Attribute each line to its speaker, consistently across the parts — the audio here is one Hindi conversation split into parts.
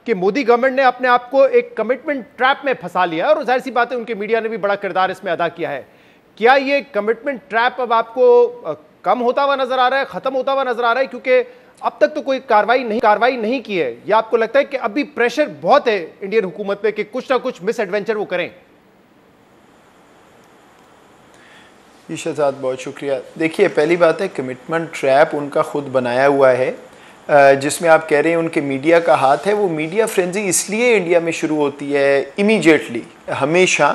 Speaker 1: कि मोदी गवर्नमेंट ने अपने आप को एक कमिटमेंट ट्रैप में फंसा लिया है और जाहिर सी बात है उनके मीडिया ने भी बड़ा किरदार इसमें अदा किया है। क्या ये कमिटमेंट ट्रैप अब आपको कम होता हुआ नजर आ रहा है, खत्म होता हुआ नजर आ रहा है, क्योंकि अब तक तो कोई कार्रवाई नहीं की है, या आपको लगता है कि अभी प्रेशर बहुत है इंडियन हुकूमत पे कि कुछ ना कुछ मिस एडवेंचर वो करें?
Speaker 2: जी शहजाद, बहुत शुक्रिया। देखिए, पहली बात है कमिटमेंट ट्रैप उनका खुद बनाया हुआ है, जिसमें आप कह रहे हैं उनके मीडिया का हाथ है। वो मीडिया फ्रेंजी इसलिए इंडिया में शुरू होती है इमीडिएटली, हमेशा,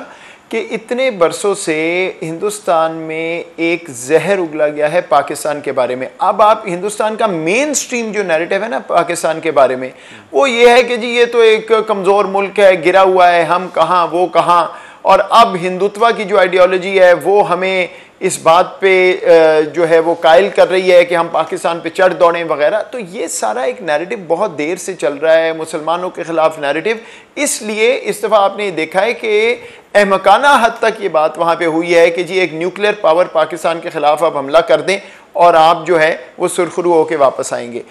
Speaker 2: कि इतने बरसों से हिंदुस्तान में एक जहर उगला गया है पाकिस्तान के बारे में। अब आप हिंदुस्तान का मेन स्ट्रीम जो नैरेटिव है ना पाकिस्तान के बारे में, वो ये है कि जी ये तो एक कमज़ोर मुल्क है, गिरा हुआ है, हम कहाँ वो कहाँ। और अब हिंदुत्व की जो आइडियोलॉजी है वो हमें इस बात पे जो है वो कायल कर रही है कि हम पाकिस्तान पे चढ़ दौड़ें वगैरह। तो ये सारा एक नैरेटिव बहुत देर से चल रहा है, मुसलमानों के ख़िलाफ़ नैरेटिव। इसलिए इस दफ़ा आपने देखा है कि अहमकाना हद तक ये बात वहाँ पे हुई है कि जी एक न्यूक्लियर पावर पाकिस्तान के ख़िलाफ़ अब हमला कर दें और आप जो है वो सुरखरू होकर वापस आएंगे।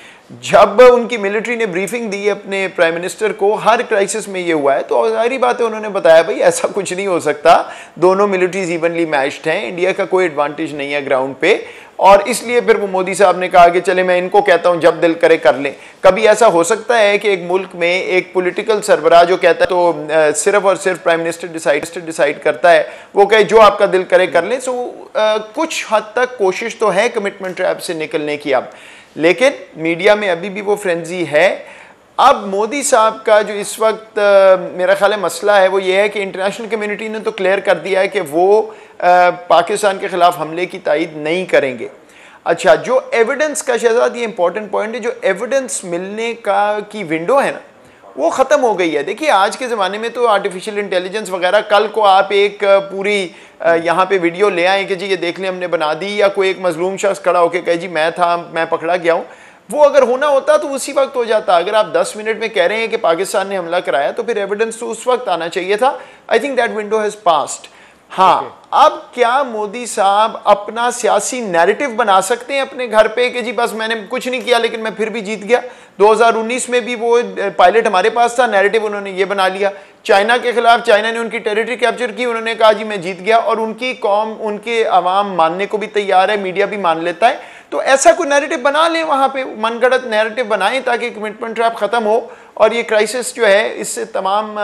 Speaker 2: जब उनकी मिलिट्री ने ब्रीफिंग दी अपने प्राइम मिनिस्टर को, हर क्राइसिस में ये हुआ है, तो जाहिर बात है उन्होंने बताया भाई ऐसा कुछ नहीं हो सकता, दोनों मिलिट्रीज इवनली मैच्ड हैं, इंडिया का कोई एडवांटेज नहीं है ग्राउंड पे। और इसलिए फिर वो मोदी साहब ने कहा कि चले मैं इनको कहता हूं जब दिल करे कर लें। कभी ऐसा हो सकता है कि एक मुल्क में एक पॉलिटिकल सरबराह जो कहता है तो सिर्फ और सिर्फ प्राइम मिनिस्टर डिसाइड करता है, वो कहे जो आपका दिल करे कर लें। सो कुछ हद तक कोशिश तो है कमिटमेंट ट्रैप से निकलने की अब, लेकिन मीडिया में अभी भी वो फ्रेंजी है। अब मोदी साहब का जो इस वक्त मेरा ख्याल है मसला है वो ये है कि इंटरनेशनल कम्युनिटी ने तो क्लियर कर दिया है कि वो पाकिस्तान के ख़िलाफ़ हमले की तायद नहीं करेंगे। अच्छा, जो एविडेंस का शहजाद, ये इंपॉर्टेंट पॉइंट है, जो एविडेंस मिलने का की विंडो है ना वो ख़त्म हो गई है। देखिए आज के ज़माने में तो आर्टिफिशियल इंटेलिजेंस वगैरह, कल को आप एक पूरी यहाँ पे वीडियो ले आए कि जी ये देख लें हमने बना दी, या कोई एक मजलूम शख्स खड़ा होकर कहे जी मैं था, मैं पकड़ा गया हूँ, वो अगर होना होता तो उसी वक्त हो जाता। अगर आप 10 मिनट में कह रहे हैं कि पाकिस्तान ने हमला कराया तो फिर एविडेंस तो उस वक्त आना चाहिए था। I think that window has passed. हाँ, अब क्या मोदी साहब अपना सियासी नैरेटिव बना सकते हैं अपने घर पे कि जी बस मैंने कुछ नहीं किया लेकिन मैं फिर भी जीत गया। 2019 में भी वो पायलट हमारे पास था, नैरेटिव उन्होंने ये बना लिया। चाइना के खिलाफ, चाइना ने उनकी टेरिटरी कैप्चर की, उन्होंने कहा जी मैं जीत गया, और उनकी कौम, उनके अवाम मानने को भी तैयार है, मीडिया भी मान लेता है। तो ऐसा कोई नैरेटिव बना लें, वहाँ पे मनगढ़ंत नैरेटिव बनाएं ताकि कमिटमेंट ट्रैप ख़त्म हो और ये क्राइसिस जो है इससे तमाम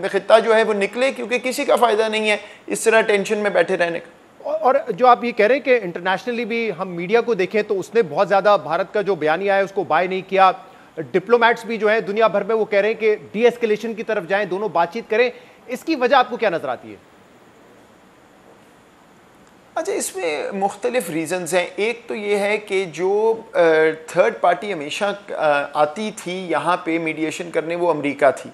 Speaker 2: खित्ता जो है वो निकले, क्योंकि किसी का फ़ायदा नहीं है इस तरह टेंशन में बैठे रहने का।
Speaker 1: और जो आप ये कह रहे हैं कि इंटरनेशनली भी हम मीडिया को देखें तो उसने बहुत ज़्यादा भारत का जो बयानिया है उसको बाय नहीं किया। डिप्लोमैट्स भी जो है दुनिया भर में वो कह रहे हैं कि डी एस्केलेशन की तरफ जाएं, दोनों बातचीत करें। इसकी वजह आपको क्या नजर आती है?
Speaker 2: अच्छा, इसमें मुख्तलिफ रीज़न्स हैं। एक तो ये है कि जो थर्ड पार्टी हमेशा आती थी यहाँ पे मीडिएशन करने, वो अमेरिका थी।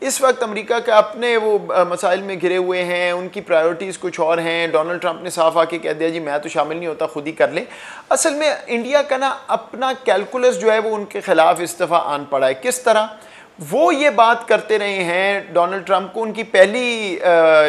Speaker 2: इस वक्त अमेरिका के अपने वो मसाइल में घिरे हुए हैं, उनकी प्रायोरिटीज़ कुछ और हैं। डोनाल्ड ट्रंप ने साफ आके कह दिया जी मैं तो शामिल नहीं होता, खुद ही कर लें। असल में इंडिया का ना अपना कैलकुलस जो है वो उनके खिलाफ इस दफ़ा आन पड़ा है। किस तरह? वो ये बात करते रहे हैं डोनाल्ड ट्रंप को, उनकी पहली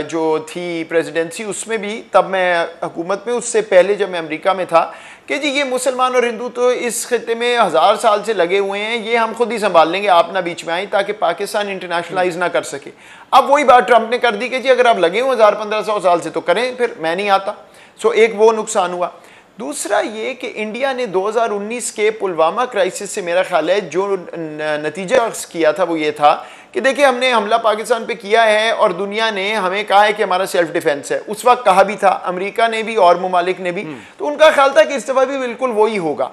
Speaker 2: जो थी प्रेसिडेंसी उसमें भी, तब मैं हुकूमत में, उससे पहले जब मैं अमेरिका में था, कि जी ये मुसलमान और हिंदू तो इस खित्ते में 1000 साल से लगे हुए हैं, ये हम खुद ही संभाल लेंगे, आप ना बीच में आए, ताकि पाकिस्तान इंटरनेशनलाइज ना कर सके। अब वही बात ट्रंप ने कर दी कि जी अगर आप लगे हुए 1000-1500 साल से तो करें, फिर मैं नहीं आता। सो एक वो नुकसान हुआ। दूसरा ये कि इंडिया ने 2019 के पुलवामा क्राइसिस से मेरा ख्याल है जो नतीजा किया था वो ये था कि देखिए हमने हमला पाकिस्तान पे किया है और दुनिया ने हमें कहा है कि हमारा सेल्फ डिफेंस है। उस वक्त कहा भी था, अमेरिका ने भी और ममालिक ने भी, तो उनका ख्याल था कि इस दफ़ा भी बिल्कुल वही होगा।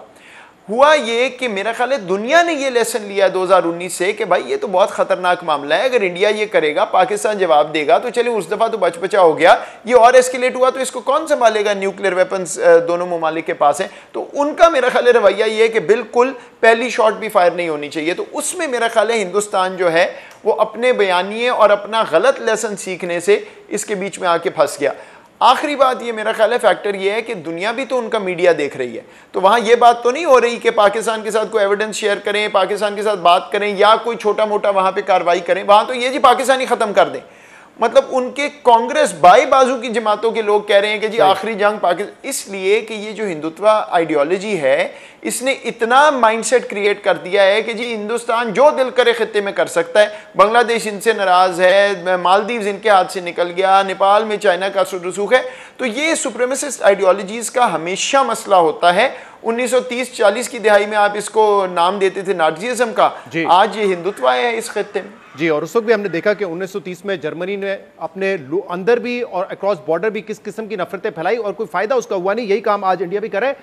Speaker 2: हुआ ये कि मेरा ख्याल है दुनिया ने ये लेसन लिया 2019 से कि भाई ये तो बहुत ख़तरनाक मामला है, अगर इंडिया ये करेगा, पाकिस्तान जवाब देगा, तो चलिए उस दफ़ा तो बच बचा हो गया, ये और एस्केलेट हुआ तो इसको कौन संभालेगा, न्यूक्लियर वेपन्स दोनों ममालिक के पास हैं। तो उनका मेरा ख्याल है रवैया ये है कि बिल्कुल पहली शॉट भी फायर नहीं होनी चाहिए। तो उसमें मेरा ख्याल है हिंदुस्तान जो है वो अपने बयानिए और अपना गलत लेसन सीखने से इसके बीच में आके फंस गया। आखिरी बात ये मेरा ख्याल है फैक्टर ये है कि दुनिया भी तो उनका मीडिया देख रही है, तो वहाँ ये बात तो नहीं हो रही कि पाकिस्तान के साथ कोई एविडेंस शेयर करें, पाकिस्तान के साथ बात करें या कोई छोटा मोटा वहाँ पे कार्रवाई करें। वहाँ तो ये जी पाकिस्तानी ख़त्म कर दें। मतलब उनके कांग्रेस बाई बाजू की जमातों के लोग कह रहे हैं कि जी आखिरी जंग पाकिस्तान, इसलिए कि ये जो हिंदुत्व आइडियोलॉजी है इसने इतना माइंडसेट क्रिएट कर दिया है कि जी हिंदुस्तान जो दिल करे खित्ते में कर सकता है। बांग्लादेश इनसे नाराज है, मालदीव्स इनके हाथ से निकल गया, नेपाल में चाइना का रसूख है। तो ये सुप्रीमेसिस्ट आइडियोलॉजीज का हमेशा मसला होता है। 1930-40 की दिहाई में आप इसको नाम देते थे नाज़िज़्म का, आज ये हिंदुत्व है इस खित्ते में
Speaker 1: जी। और उस वक्त भी हमने देखा कि 1930 में जर्मनी ने अपने अंदर भी और अक्रॉस बॉर्डर भी किस किस्म की नफरतें फैलाई और कोई फायदा उसका हुआ नहीं। यही काम आज इंडिया भी करे।